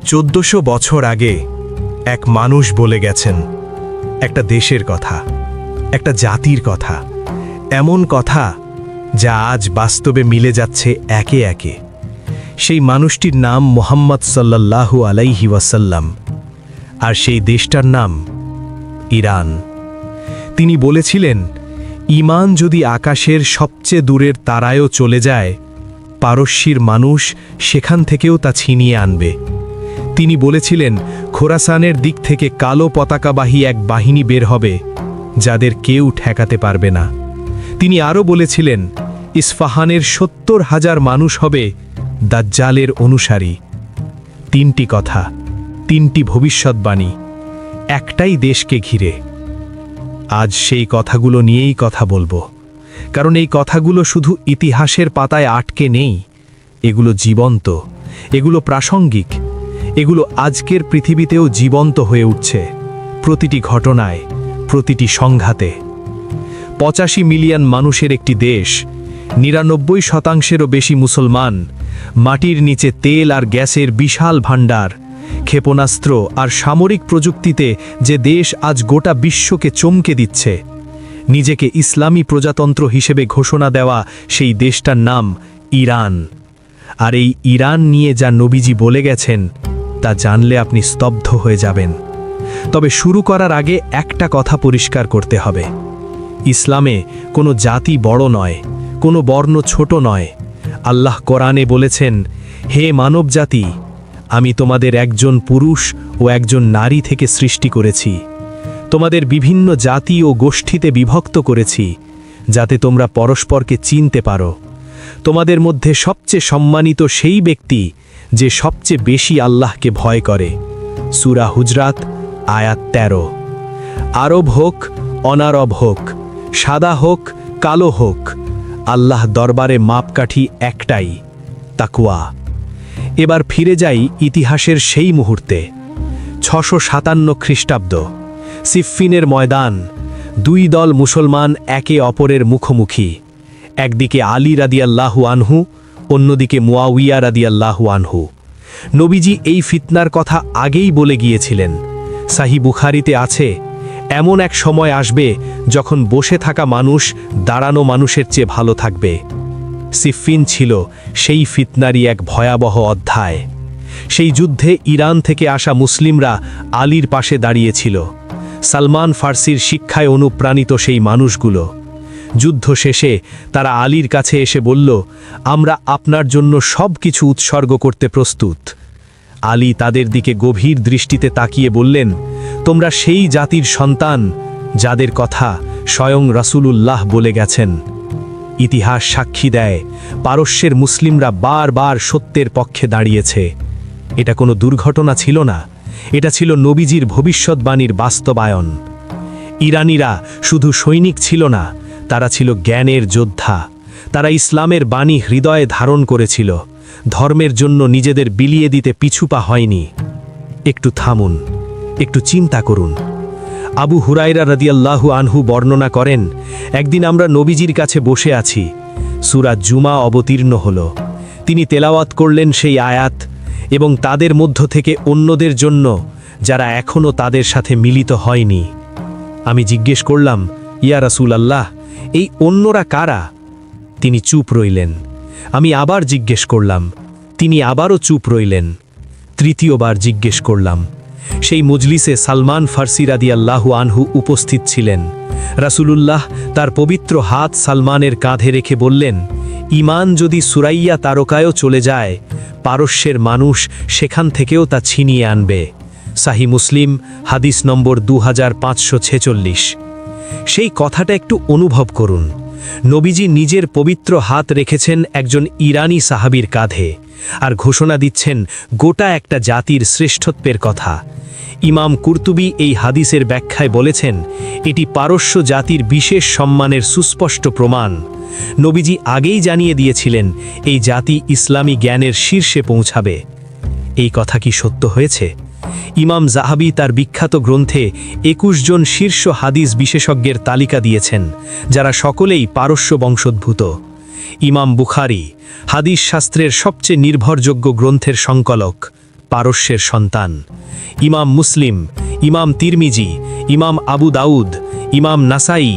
1400 বছর আগে এক মানুষ বলে গেছেন একটা দেশের কথা, একটা জাতির কথা, এমন কথা যা আজ বাস্তবে মিলে যাচ্ছে একে একে। সেই মানুষটির নাম মুহাম্মদ সাল্লাল্লাহু আলাইহি ওয়াসাল্লাম, আর সেই দেশটার নাম ইরান। তিনি বলেছিলেন, ঈমান যদি আকাশের সবচেয়ে দূরের তারায়ও চলে যায়, পারস্যের মানুষ সেখান থেকেও তা ছিনিয়ে আনবে। তিনি বলেছিলেন, খোরাসানের দিক থেকে কালো পতাকাবাহী এক বাহিনী বের হবে, যাদের কেউ ঠেকাতে পারবে না। তিনি আরও বলেছিলেন, ইস্পাহানের 70,000 মানুষ হবে দাজ্জালের অনুসারী। তিনটি কথা, তিনটি ভবিষ্যৎবাণী, একটাই দেশকে ঘিরে। আজ সেই কথাগুলো নিয়েই কথা বলবো, কারণ এই কথাগুলো শুধু ইতিহাসের পাতায় আটকে নেই, এগুলো জীবন্ত, এগুলো প্রাসঙ্গিক, এগুলো আজকের পৃথিবীতেও জীবন্ত হয়ে উঠছে, প্রতিটি ঘটনায়, প্রতিটি সংঘাতে। 85 মিলিয়ন মানুষের একটি দেশ, 99%-এরও বেশি মুসলমান, মাটির নিচে তেল আর গ্যাসের বিশাল ভাণ্ডার, ক্ষেপণাস্ত্র আর সামরিক প্রযুক্তিতে যে দেশ আজ গোটা বিশ্বকে চমকে দিচ্ছে, নিজেকে ইসলামী প্রজাতন্ত্র হিসেবে ঘোষণা দেওয়া সেই দেশটার নাম ইরান। আর এই ইরান নিয়ে যা নবীজি বলে গেছেন, তা জানলে আপনি স্তব্ধ হয়ে যাবেন। তবে শুরু করার আগে একটা কথা পরিষ্কার করতে হবে, ইসলামে কোনো জাতি বড় নয়, কোনো বর্ণ ছোট নয়। আল্লাহ কোরআনে বলেছেন, হে মানব জাতি, আমি তোমাদের একজন পুরুষ ও একজন নারী থেকে সৃষ্টি করেছি, তোমাদের বিভিন্ন জাতি ও গোষ্ঠীতে বিভক্ত করেছি, যাতে তোমরা পরস্পরকে চিনতে পারো। তোমাদের মধ্যে সবচেয়ে সম্মানিত সেই ব্যক্তি যে সবচেয়ে বেশি আল্লাহকে ভয় করে। সূরা হুজরাত আয়াত 13। আরব হোক, অনারব হোক, সাদা হোক, কালো হোক, আল্লাহ দরবারে মাপকাঠি একটাই, তাকওয়া। এবার ফিরে যাই ইতিহাসের সেই মুহূর্তে। 657 খ্রিস্টাব্দ, সিফফিনের ময়দান, দুই দল মুসলমান একে অপরের মুখোমুখি। একদিকে আলী রাদিয়াল্লাহু আনহু, অন্যদিকে মুয়াউইয়া রাদিয়াল্লাহু আনহু। নবীজি এই ফিতনার কথা আগেই বলে গিয়েছিলেন। সাহি বুখারিতে আছে, এমন এক সময় আসবে যখন বসে থাকা মানুষ দাঁড়ানো মানুষের চেয়ে ভালো থাকবে। সিফফিন ছিল সেই ফিতনারই এক ভয়াবহ অধ্যায়। সেই যুদ্ধে ইরান থেকে আসা মুসলিমরা আলীর পাশে দাঁড়িয়েছিল, সালমান ফার্সির শিক্ষায় অনুপ্রাণিত সেই মানুষগুলো। যুদ্ধ শেষে তারা আলীর কাছে এসে বলল, আমরা আপনার জন্য সব কিছু উৎসর্গ করতে প্রস্তুত। আলী তাদের দিকে গভীর দৃষ্টিতে তাকিয়ে বললেন, তোমরা সেই জাতির সন্তান যাদের কথা স্বয়ং রাসূলুল্লাহ বলে গেছেন। ইতিহাস সাক্ষী দেয়, পারস্যের মুসলিমরা বারবার সত্যের পক্ষে দাঁড়িয়েছে। এটা কোনো দুর্ঘটনা ছিল না, এটা ছিল নবীজির ভবিষ্যৎবাণীর বাস্তবায়ন। ইরানিরা শুধু সৈনিক ছিল না, তারা ছিল জ্ঞানের যোদ্ধা। তারা ইসলামের বাণী হৃদয়ে ধারণ করেছিল, ধর্মের জন্য নিজেদের বিলিয়ে দিতে পিছুপা হয়নি। একটু থামুন, একটু চিন্তা করুন। আবু হুরায়রা রাদিয়াল্লাহু আনহু বর্ণনা করেন, একদিন আমরা নবীজির কাছে বসে আছি, সূরা জুমা অবতীর্ণ হল। তিনি তেলাওয়াত করলেন সেই আয়াত, এবং তাদের মধ্য থেকে অন্যদের জন্য যারা এখনও তাদের সাথে মিলিত হয়নি। আমি জিজ্ঞেস করলাম, ইয়া রাসূলাল্লাহ, এই অন্যরা কারা? তিনি চুপ রইলেন। আমি আবার জিজ্ঞেস করলাম, তিনি আবারও চুপ রইলেন। তৃতীয়বার জিজ্ঞেস করলাম। সেই মজলিসে সালমান ফার্সি রাদিয়াল্লাহু আনহু উপস্থিত ছিলেন। রাসূলুল্লাহ তার পবিত্র হাত সালমানের কাঁধে রেখে বললেন, ঈমান যদি সুরাইয়া তারকায়ও চলে যায়, পারস্যের মানুষ সেখান থেকেও তা ছিনিয়ে আনবে। সাহি মুসলিম, হাদিস নম্বর 2546। সেই কথাটা একটু অনুভব করুন। নবীজি নিজের পবিত্র হাত রেখেছেন একজন ইরানি সাহাবীর কাঁধে, আর ঘোষণা দিচ্ছেন গোটা একটা জাতির শ্রেষ্ঠত্বের কথা। ইমাম কুরতুবী এই হাদিসের ব্যাখ্যায় বলেছেন, এটি পারস্য জাতির বিশেষ সম্মানের সুস্পষ্ট প্রমাণ। নবীজি আগেই জানিয়ে দিয়েছিলেন এই জাতি ইসলামী জ্ঞানের শীর্ষে পৌঁছাবে। এই কথা কি সত্য হয়েছে? ইমাম জাহাবি তার বিখ্যাত গ্রন্থে 21 জন শীর্ষ হাদিস বিশেষজ্ঞের তালিকা দিয়েছেন, যারা সকলেই পারস্য বংশোদ্ভূত। ইমাম বুখারী, হাদিস শাস্ত্রের সবচেয়ে নির্ভরযোগ্য গ্রন্থের সংকলক, পারস্যের সন্তান। ইমাম মুসলিম, ইমাম তিরমিজি, ইমাম আবু দাউদ, ইমাম নাসাই,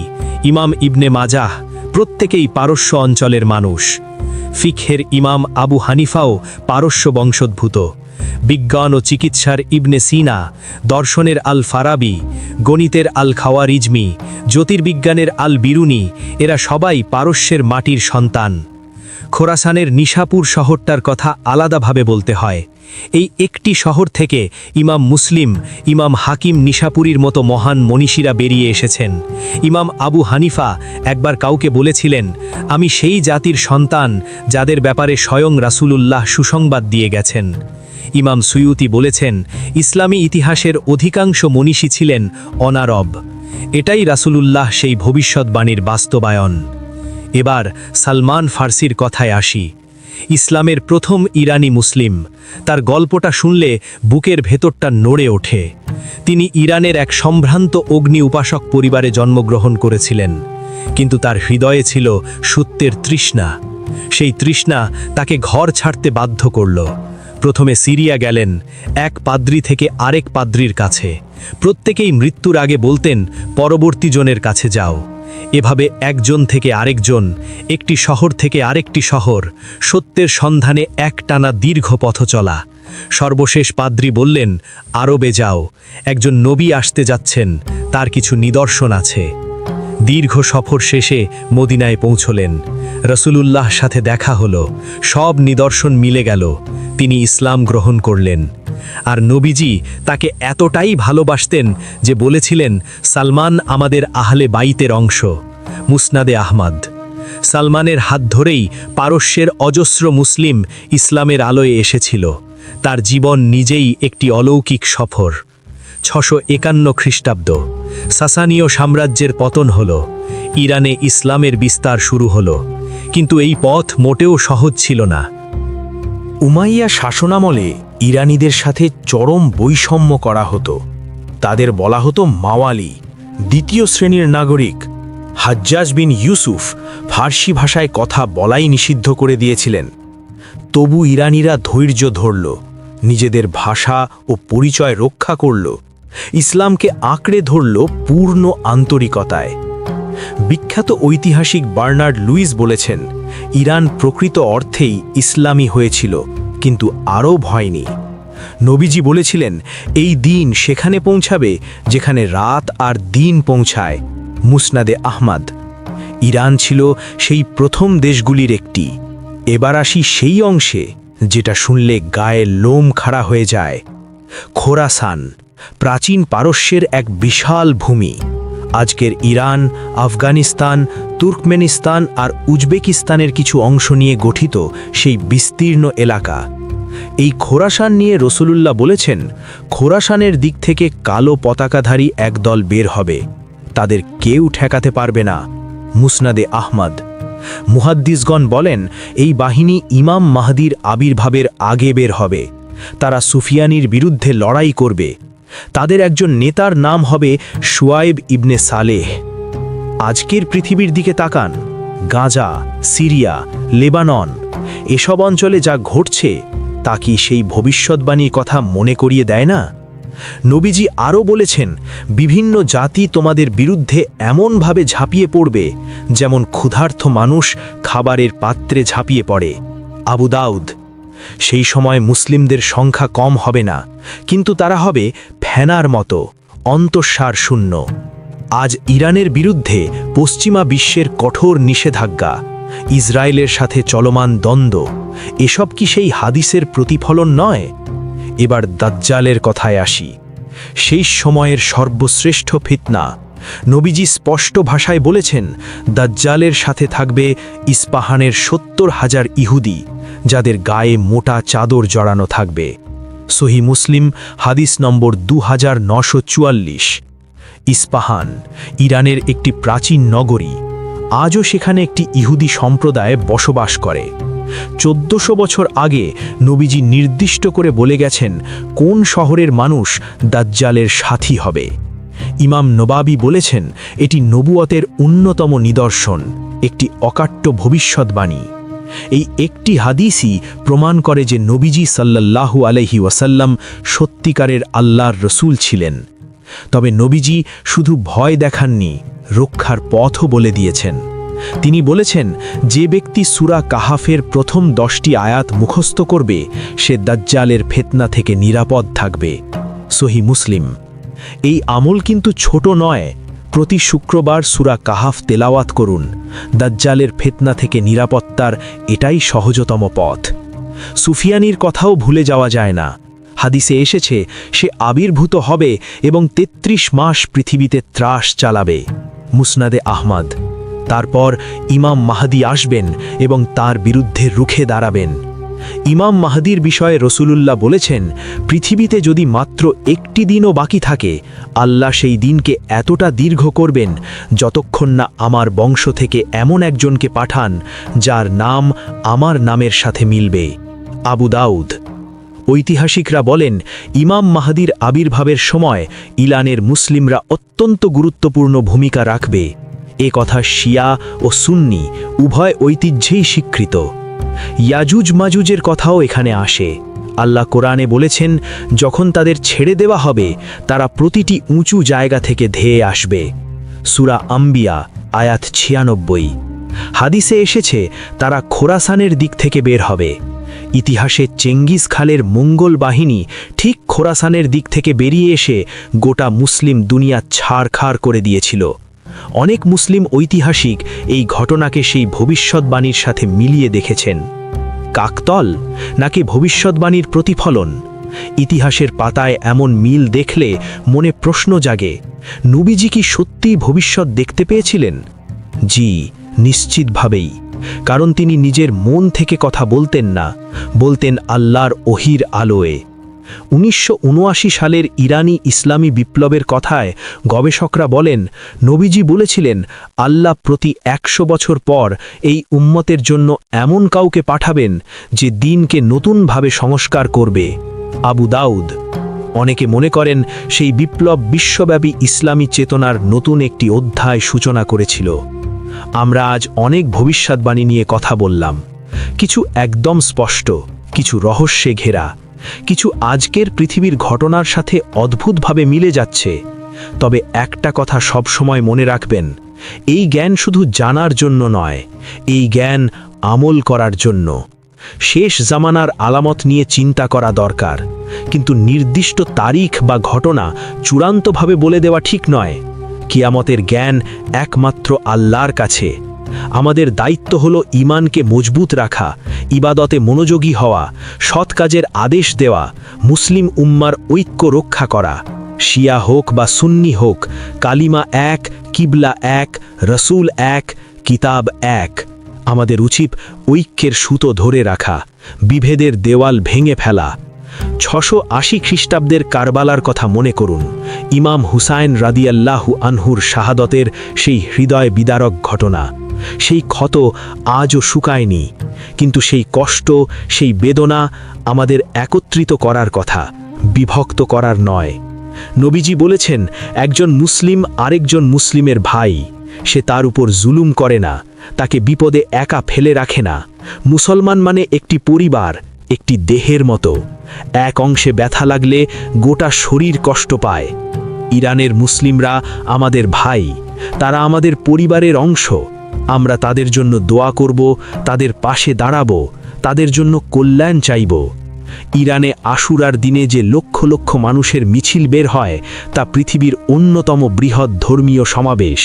ইমাম ইবনে মাজাহ প্রত্যেকেই পারস্য অঞ্চলের মানুষ। ফিকহের ইমাম আবু হানিফাও পারস্য বংশোদ্ভূত। বিজ্ঞান ও চিকিৎসার ইবনে সিনা, দর্শনের আল ফারাবি, গণিতের আল খাওয়ারিজমি, জ্যোতির্বিজ্ঞানের আল বিরুনি এরা সবাই পারস্যের মাটির সন্তান। খোরাসানের নিশাপুর শহরটার কথা আলাদাভাবে বলতে হয়। এই একটি শহর থেকে ইমাম মুসলিম, ইমাম হাকিম নিশাপুরীর মতো মহান মনীষীরা বেরিয়ে এসেছেন। ইমাম আবু হানিফা একবার কাউকে বলেছিলেন, আমি সেই জাতির সন্তান যাদের ব্যাপারে স্বয়ং রাসূলুল্লাহ সুসংবাদ দিয়ে গেছেন। ইমাম সুয়ুতি বলেছেন, ইসলামী ইতিহাসের অধিকাংশ মনীষী ছিলেন অনারব। এটাই রাসূলুল্লাহ সেই ভবিষ্যৎবাণীর বাস্তবায়ন। এবার সালমান ফার্সির কথায় আসি। ইসলামের প্রথম ইরানি মুসলিম। তার গল্পটা শুনলে বুকের ভেতরটা নড়ে ওঠে। তিনি ইরানের এক সম্ভ্রান্ত অগ্নি উপাসক পরিবারে জন্মগ্রহণ করেছিলেন, কিন্তু তার হৃদয়ে ছিল সত্যের তৃষ্ণা। সেই তৃষ্ণা তাকে ঘর ছাড়তে বাধ্য করল। প্রথমে সিরিয়া গেলেন, এক পাদ্রী থেকে আরেক পাদ্রীর কাছে। প্রত্যেকেই মৃত্যুর আগে বলতেন, পরবর্তী জনের কাছে যাও। এভাবে একজন থেকে আরেকজন, একটি শহর থেকে আরেকটি শহর, সত্যের সন্ধানে একটানা দীর্ঘ পথ চলা। সর্বশেষ পাদ্রী বললেন, আরবে যাও, একজন নবী আসতে যাচ্ছেন, তার কিছু নিদর্শন আছে। দীর্ঘ সফর শেষে মদিনায় পৌঁছলেন। রাসূলুল্লাহর সাথে দেখা হলো, সব নিদর্শন মিলে গেল। তিনি ইসলাম গ্রহণ করলেন। আর নবীজি তাকে এতটাই ভালোবাসতেন যে বলেছিলেন, সালমান আমাদের আহলে বাইতের অংশ। মুসনাদে আহমদ। সালমানের হাত ধরেই পারস্যের অজস্র মুসলিম ইসলামের আলোয় এসেছিল। তার জীবন নিজেই একটি অলৌকিক সফর। 651 খ্রিস্টাব্দ সাসানীয় সাম্রাজ্যের পতন হল। ইরানে ইসলামের বিস্তার শুরু হলো। কিন্তু এই পথ মোটেও সহজ ছিল না। উমাইয়া শাসনামলে ইরানীদের সাথে চরম বৈষম্য করা হতো। তাদের বলা হতো মাওয়ালি, দ্বিতীয় শ্রেণীর নাগরিক। হাজ্জাজ বিন ইউসুফ ফার্সি ভাষায় কথা বলাই নিষিদ্ধ করে দিয়েছিলেন। তবু ইরানীরা ধৈর্য ধরল, নিজেদের ভাষা ও পরিচয় রক্ষা করল, ইসলামকে আঁকড়ে ধরল পূর্ণ আন্তরিকতায়। বিখ্যাত ঐতিহাসিক বার্নার্ড লুইস বলেছেন, ইরান প্রকৃত অর্থেই ইসলামী হয়েছিল, কিন্তু আরব হয়নি। নবীজি বলেছিলেন, এই দিন সেখানে পৌঁছাবে যেখানে রাত আর দিন পৌঁছায়। মুসনাদে আহমদ। ইরান ছিল সেই প্রথম দেশগুলির একটি। এবার আসি সেই অংশে যেটা শুনলে গায়ে লোম খাড়া হয়ে যায়। খোরাসান, প্রাচীন পারস্যের এক বিশাল ভূমি। আজকের ইরান, আফগানিস্তান, তুর্কমেনিস্তান আর উজবেকিস্তানের কিছু অংশ নিয়ে গঠিত সেই বিস্তীর্ণ এলাকা। এই খোরাসান নিয়ে রাসূলুল্লাহ বলেছেন, খোরাসানের দিক থেকে কালো পতাকাধারী একদল বের হবে, তাদের কেউ ঠেকাতে পারবে না। মুসনাদে আহমদ। মুহাদ্দিসগণ বলেন, এই বাহিনী ইমাম মাহদির আবির্ভাবের আগে বের হবে। তারা সুফিয়ানির বিরুদ্ধে লড়াই করবে। তাদের একজন নেতার নাম হবে শুয়াইব ইবনে সালেহ। আজকের পৃথিবীর দিকে তাকান, গাজা, সিরিয়া, লেবানন, এসব অঞ্চলে যা ঘটছে তা কি সেই ভবিষ্যৎবাণীর কথা মনে করিয়ে দেয় না? নবীজি আরও বলেছেন, বিভিন্ন জাতি তোমাদের বিরুদ্ধে এমনভাবে ঝাঁপিয়ে পড়বে যেমন ক্ষুধার্ত মানুষ খাবারের পাত্রে ঝাঁপিয়ে পড়ে। আবু দাউদ। সেই সময় মুসলিমদের সংখ্যা কম হবে না, কিন্তু তারা হবে ফেনার মতো, অন্তঃসার শূন্য। আজ ইরানের বিরুদ্ধে পশ্চিমা বিশ্বের কঠোর নিষেধাজ্ঞা, ইসরায়েলের সাথে চলমান দ্বন্দ্ব, এসব কি সেই হাদিসের প্রতিফলন নয়? এবার দাজ্জালের কথায় আসি। সেই সময়ের সর্বশ্রেষ্ঠ ফিতনা। নবীজি স্পষ্ট ভাষায় বলেছেন, দাজ্জালের সাথে থাকবে ইস্পাহানের 70,000 ইহুদি, যাদের গায়ে মোটা চাদর জড়ানো থাকবে। সহি মুসলিম, হাদিস নম্বর 2944। ইস্পাহান ইরানের একটি প্রাচীন নগরী। আজও সেখানে একটি ইহুদি সম্প্রদায় বসবাস করে। 1400 বছর আগে নবীজি নির্দিষ্ট করে বলে গেছেন কোন শহরের মানুষ দাজ্জালের সাথী হবে। ইমাম নবাবী বলেছেন, এটি নবুয়তের অন্যতম নিদর্শন, একটি অকাট্য ভবিষ্যৎবাণী। এই একটি হাদিসই প্রমাণ করে যে নবীজি সাল্লাল্লাহু আলাইহি ওয়াসাল্লাম সত্যিকারের আল্লাহর রসূল ছিলেন। তবে নবীজি শুধু ভয় দেখাননি, রক্ষার পথও বলে দিয়েছেন। তিনি বলেছেন, যে ব্যক্তি সূরা কাহাফের প্রথম 10টি আয়াত মুখস্থ করবে সে দাজ্জালের ফিতনা থেকে নিরাপদ থাকবে। সহিহ মুসলিম। এই আমল কিন্তু ছোট নয়। প্রতি শুক্রবার সূরা কাহাফ তেলাওয়াত করুন। দাজ্জালের ফিতনা থেকে নিরাপত্তার এটাই সহজতম পথ। সুফিয়ানির কথাও ভুলে যাওয়া যায় না। হাদিসে এসেছে সে আবির্ভূত হবে এবং 33 মাস পৃথিবীতে ত্রাস চালাবে। মুসনাদে আহমদ। তারপর ইমাম মাহদী আসবেন এবং তার বিরুদ্ধে রুখে দাঁড়াবেন। ইমাম মাহদীর বিষয়ে রসুলুল্লাহ বলেছেন, পৃথিবীতে যদি মাত্র একটি দিনও বাকি থাকে, আল্লাহ সেই দিনকে এতটা দীর্ঘ করবেন যতক্ষণ না আমার বংশ থেকে এমন একজনকে পাঠান যার নাম আমার নামের সাথে মিলবে। আবু দাউদ। ঐতিহাসিকরা বলেন, ইমাম মাহদীর আবির্ভাবের সময় ইরানের মুসলিমরা অত্যন্ত গুরুত্বপূর্ণ ভূমিকা রাখবে। এ কথা শিয়া ও সুন্নি উভয় ঐতিহ্যেই স্বীকৃত। ইয়াজুজ মাজুজের কথাও এখানে আসে। আল্লাহ কোরআনে বলেছেন, যখন তাদের ছেড়ে দেওয়া হবে তারা প্রতিটি উঁচু জায়গা থেকে ধেয়ে আসবে। সূরা আম্বিয়া আয়াত 96। হাদিসে এসেছে তারা খোরাসানের দিক থেকে বের হবে। ইতিহাসে চেঙ্গিস খানের মঙ্গল বাহিনী ঠিক খোরাসানের দিক থেকে বেরিয়ে এসে গোটা মুসলিম দুনিয়া ছাড়খাড় করে দিয়েছিল। অনেক মুসলিম ঐতিহাসিক এই ঘটনাকে সেই ভবিষ্যৎবাণীর সাথে মিলিয়ে দেখেছেন। কাকতল নাকি ভবিষ্যৎবাণীর প্রতিফলন? ইতিহাসের পাতায় এমন মিল দেখলে মনে প্রশ্ন জাগে, নবীজি কি সত্যিই ভবিষ্যৎ দেখতে পেয়েছিলেন? জি, নিশ্চিতভাবেই। কারণ তিনি নিজের মন থেকে কথা বলতেন না, বলতেন আল্লাহর ওহির আলোয়। 1979 সালের ইরানি ইসলামী বিপ্লবের কথায় গবেষকরা বলেন, নবীজি বলেছিলেন আল্লাহ প্রতি 100 বছর পর এই উম্মতের জন্য এমন কাউকে পাঠাবেন যে দিনকে নতুনভাবে সংস্কার করবে। আবু দাউদ। অনেকে মনে করেন সেই বিপ্লব বিশ্বব্যাপী ইসলামী চেতনার নতুন একটি অধ্যায় সূচনা করেছিল। আমরা আজ অনেক ভবিষ্যৎবাণী নিয়ে কথা বললাম। কিছু একদম স্পষ্ট, কিছু রহস্যে ঘেরা, কিছু আজকের পৃথিবীর ঘটনার সাথে অদ্ভুতভাবে মিলে যাচ্ছে। তবে একটা কথা সবসময় মনে রাখবেন, এই জ্ঞান শুধু জানার জন্য নয়, এই জ্ঞান আমল করার জন্য। শেষ জামানার আলামত নিয়ে চিন্তা করা দরকার, কিন্তু নির্দিষ্ট তারিখ বা ঘটনা চূড়ান্তভাবে বলে দেওয়া ঠিক নয়। কিয়ামতের জ্ঞান একমাত্র আল্লাহর কাছে। আমাদের দায়িত্ব হলো ঈমানকে মজবুত রাখা, ইবাদতে মনোযোগী হওয়া, সৎ কাজের আদেশ দেওয়া, মুসলিম উম্মার ঐক্য রক্ষা করা। শিয়া হোক বা সুন্নি হোক, কালিমা এক, কিবলা এক, রসুল এক, কিতাব এক। আমাদের উচিত ঐক্যের সুতো ধরে রাখা, বিভেদের দেওয়াল ভেঙে ফেলা। 680 খ্রিস্টাব্দের কারবালার কথা মনে করুন। ইমাম হুসাইন রাদিয়াল্লাহু আনহুর শাহাদতের সেই হৃদয় বিদারক ঘটনা। সেই ক্ষত আজও শুকায়নি, কিন্তু সেই কষ্ট, সেই বেদনা আমাদের একত্রিত করার কথা, বিভক্ত করার নয়। নবীজি বলেছেন, একজন মুসলিম আরেকজন মুসলিমের ভাই, সে তার উপর জুলুম করে না, তাকে বিপদে একা ফেলে রাখে না। মুসলমান মানে একটি পরিবার, একটি দেহের মতো। এক অংশে ব্যথা লাগলে গোটা শরীর কষ্ট পায়। ইরানের মুসলিমরা আমাদের ভাই, তারা আমাদের পরিবারের অংশ। আমরা তাদের জন্য দোয়া করব, তাদের পাশে দাঁড়াবো, তাদের জন্য কল্যাণ চাইব। ইরানে আশুরার দিনে যে লক্ষ লক্ষ মানুষের মিছিল বের হয় তা পৃথিবীর অন্যতম বৃহৎ ধর্মীয় সমাবেশ।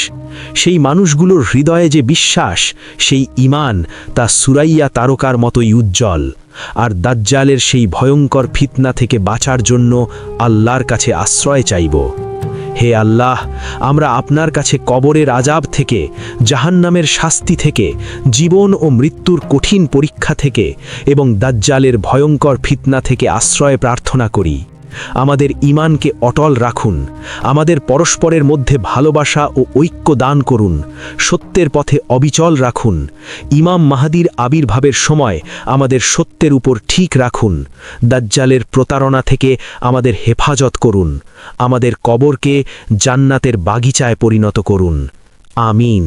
সেই মানুষগুলোর হৃদয়ে যে বিশ্বাস, সেই ঈমান, তা সুরাইয়া তারকার মতোই উজ্জ্বল। আর দাজ্জালের সেই ভয়ঙ্কর ফিতনা থেকে বাঁচার জন্য আল্লাহর কাছে আশ্রয় চাইব। হে আল্লাহ, আমরা আপনার কাছে কবরের আযাব থেকে, জাহান্নামের শাস্তি থেকে, জীবন ও মৃত্যুর কঠিন পরীক্ষা থেকে এবং দাজ্জালের ভয়ঙ্কর ফিতনা থেকে আশ্রয় প্রার্থনা করি। আমাদের ঈমানকে অটল রাখুন, আমাদের পরস্পরের মধ্যে ভালোবাসা ও ঐক্য দান করুন, সত্যের পথে অবিচল রাখুন। ইমাম মাহদীর আবির্ভাবের সময় আমাদের সত্যের উপর ঠিক রাখুন। দাজ্জালের প্রতারণা থেকে আমাদের হেফাজত করুন। আমাদের কবরকে জান্নাতের বাগিচায় পরিণত করুন। আমিন।